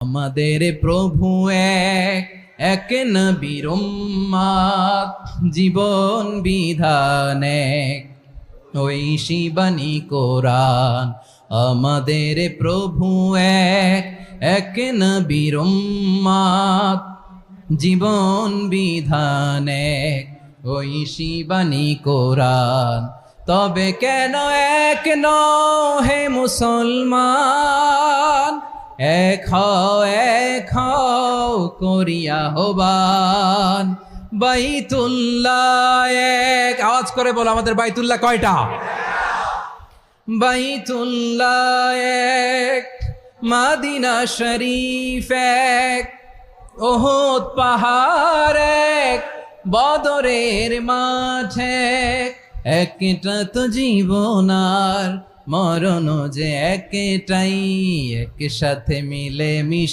আমাদের প্রভু এক, এক নবীর উম্মত, জীবন বিধান এক, ওই শিবানী কোরআন। আমাদের প্রভু এক, এক নবীর উম্মত, জীবন বিধান এক, ওই শিবানী কোরআন। তবে কেন এক নও হে মুসলমান, এক হও করিয়া হবান। বাইতুল্লাহ এক, আওয়াজ করে বলো আমাদের বাইতুল্লাহ কয়টা? বাইতুল্লাহ এক, মাদিনা শরীফ এক, ওহদ পাহাড় এক, বদরের মাঠ এক। একটা তো জীবন আর মরণ যে একটাই, একসাথে মিলে মিশে